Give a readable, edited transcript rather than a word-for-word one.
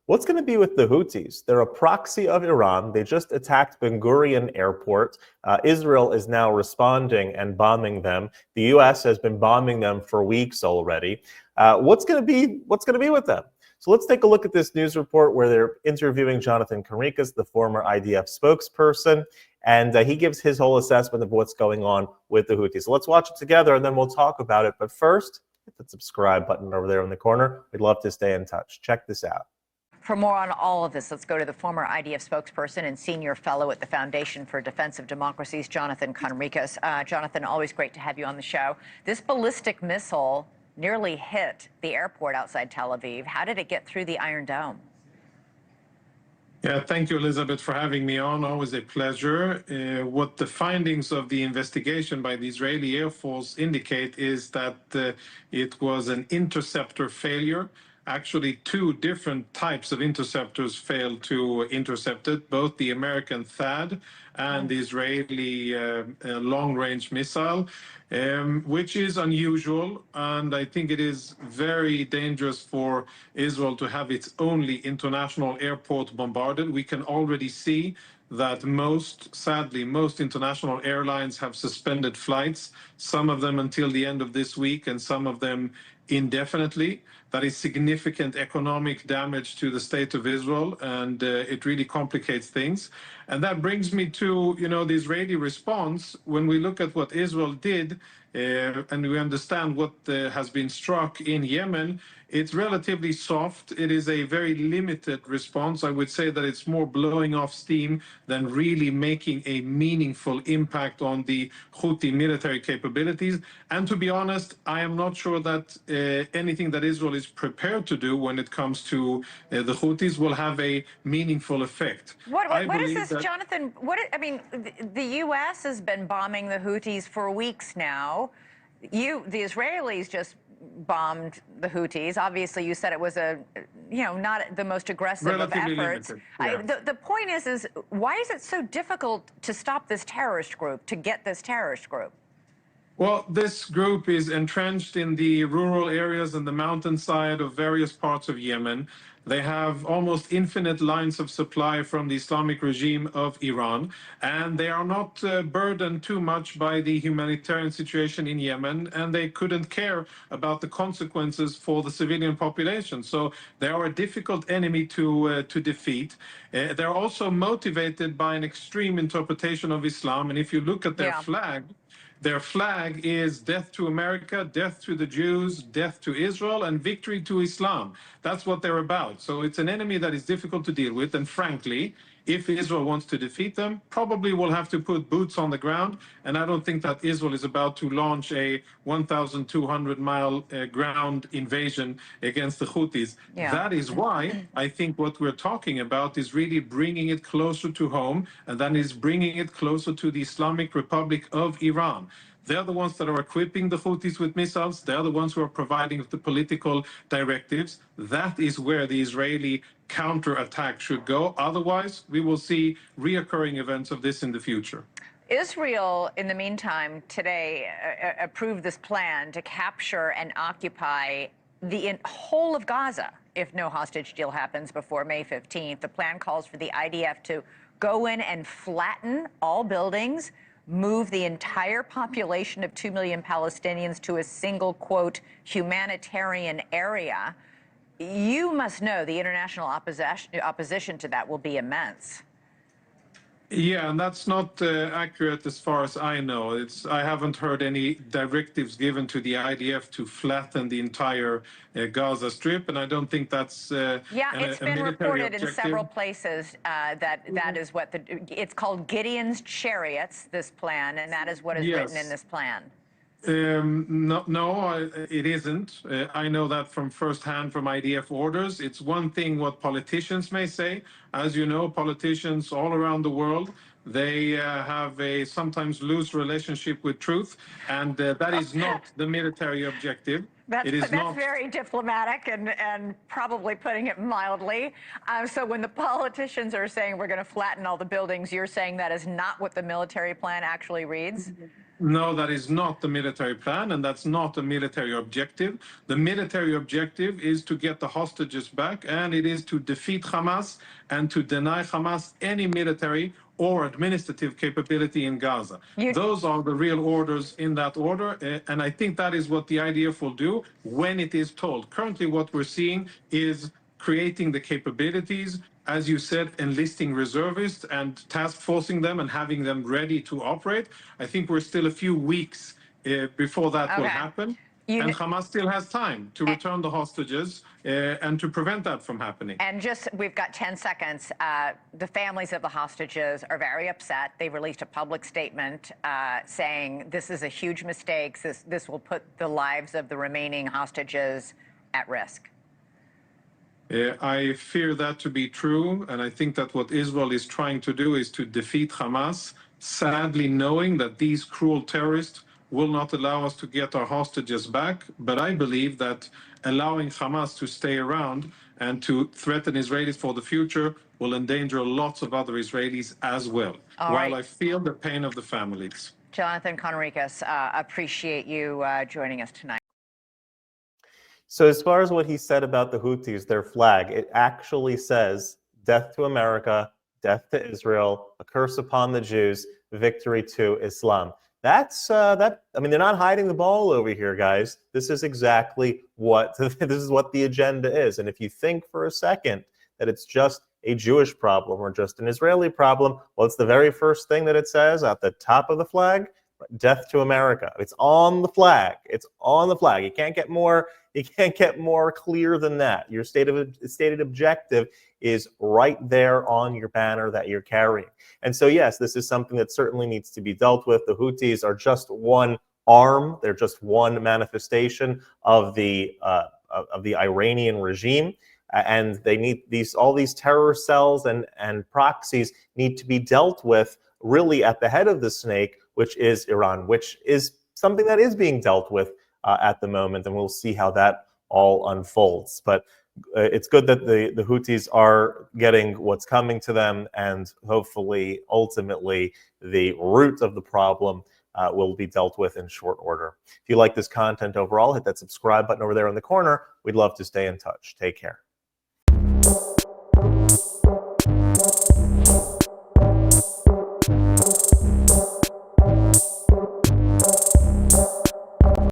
What's going to be with the Houthis? They're a proxy of Iran. They just attacked Ben Gurion Airport. Israel is now responding and bombing them. The U.S. has been bombing them for weeks already. What's going to be with them? So let's take a look at this news report where they're interviewing Jonathan Concricus, the former IDF spokesperson, and he gives his whole assessment of what's going on with the Houthis. So let's watch it together and then we'll talk about it. But first, hit the subscribe button over there in the corner. We'd love to stay in touch. Check this out. For more on all of this, let's go to the former IDF spokesperson and senior fellow at the Foundation for Defense of Democracies, Jonathan Concricus. Jonathan, always great to have you on the show. This ballistic missile nearly hit the airport outside Tel Aviv. How did it get through the Iron Dome? Yeah, thank you, Elizabeth, for having me on. Always a pleasure. What the findings of the investigation by the Israeli Air Force indicate is that it was an interceptor failure. Actually, two different types of interceptors failed to intercept it, both the American THAAD and the Israeli long-range missile, which is unusual. And I think it is very dangerous for Israel to have its only international airport bombarded. We can already see that sadly, most international airlines have suspended flights, some of them until the end of this week and some of them indefinitely. That is significant economic damage to the state of Israel, and it really complicates things. And that brings me to, the Israeli response. When we look at what Israel did, and we understand what has been struck in Yemen, it's relatively soft. It is a very limited response. I would say that it's more blowing off steam than really making a meaningful impact on the Houthi military capabilities. And to be honest, I am not sure that anything that Israel is prepared to do when it comes to the Houthis will have a meaningful effect. What is this, Jonathan? The U.S. has been bombing the Houthis for weeks now. The Israelis just bombed the Houthis. Obviously, you said it was not the most aggressive Relatively of efforts. Limited, yeah. The point is why is it so difficult to stop this terrorist group, to get this terrorist group? Well, this group is entrenched in the rural areas and the mountainside of various parts of Yemen. They have almost infinite lines of supply from the Islamic regime of Iran, and they are not burdened too much by the humanitarian situation in Yemen, and they couldn't care about the consequences for the civilian population. So they are a difficult enemy to defeat. They're also motivated by an extreme interpretation of Islam, and if you look at their flag is death to America, death to the Jews, death to Israel, and victory to Islam. That's what they're about. So it's an enemy that is difficult to deal with. And frankly, if Israel wants to defeat them, probably will have to put boots on the ground. And I don't think that Israel is about to launch a 1,200-mile ground invasion against the Houthis. Yeah. That is why I think what we're talking about is really bringing it closer to home, and that is bringing it closer to the Islamic Republic of Iran. They're the ones that are equipping the Houthis with missiles. They're the ones who are providing the political directives. That is where the Israeli counterattack should go. Otherwise, we will see reoccurring events of this in the future. Israel, in the meantime, today approved this plan to capture and occupy the whole of Gaza if no hostage deal happens before May 15th. The plan calls for the IDF to go in and flatten all buildings, move the entire population of 2 million Palestinians to a single, quote, humanitarian area. You must know the international opposition to that will be immense. Yeah, and that's not accurate as far as I know. I haven't heard any directives given to the IDF to flatten the entire Gaza Strip, and I don't think that's it's been reported in several places that is what it's called Gideon's Chariots, this plan, and that is what is written in this plan. No, it isn't. I know that from firsthand from IDF orders. It's one thing what politicians may say. As you know, politicians all around the world, they have a sometimes loose relationship with truth, and that is not the military objective. That's very diplomatic and probably putting it mildly. So when the politicians are saying we're going to flatten all the buildings, you're saying that is not what the military plan actually reads? No, that is not the military plan, and that's not a military objective. The military objective is to get the hostages back, and it is to defeat Hamas and to deny Hamas any military or administrative capability in Gaza. Those are the real orders in that order, and I think that is what the IDF will do when it is told. Currently, what we're seeing is creating the capabilities, as you said, enlisting reservists and task forcing them and having them ready to operate. I think we're still a few weeks before that will happen. And Hamas still has time to return the hostages and to prevent that from happening. And we've got 10 seconds. The families of the hostages are very upset. They released a public statement saying this is a huge mistake. This will put the lives of the remaining hostages at risk. I fear that to be true, and I think that what Israel is trying to do is to defeat Hamas, sadly knowing that these cruel terrorists will not allow us to get our hostages back. But I believe that allowing Hamas to stay around and to threaten Israelis for the future will endanger lots of other Israelis as well, while I feel the pain of the families. Jonathan Concricus, appreciate you joining us tonight. So as far as what he said about the Houthis, their flag, it actually says, death to America, death to Israel, a curse upon the Jews, victory to Islam. That's, I mean, they're not hiding the ball over here, guys. This is exactly what, this is what the agenda is. And if you think for a second that it's just a Jewish problem or just an Israeli problem, well, it's the very first thing that it says at the top of the flag, death to America. It's on the flag. It's on the flag. You can't get more clear than that. Your stated objective is right there on your banner that you're carrying. And so, yes, this is something that certainly needs to be dealt with. The Houthis are just one arm. They're just one manifestation of the Iranian regime. And they need all these terror cells and proxies need to be dealt with really at the head of the snake, which is Iran, which is something that is being dealt with at the moment, and we'll see how that all unfolds. But it's good that the Houthis are getting what's coming to them, and hopefully, ultimately, the root of the problem will be dealt with in short order. If you like this content overall, hit that subscribe button over there in the corner. We'd love to stay in touch. Take care.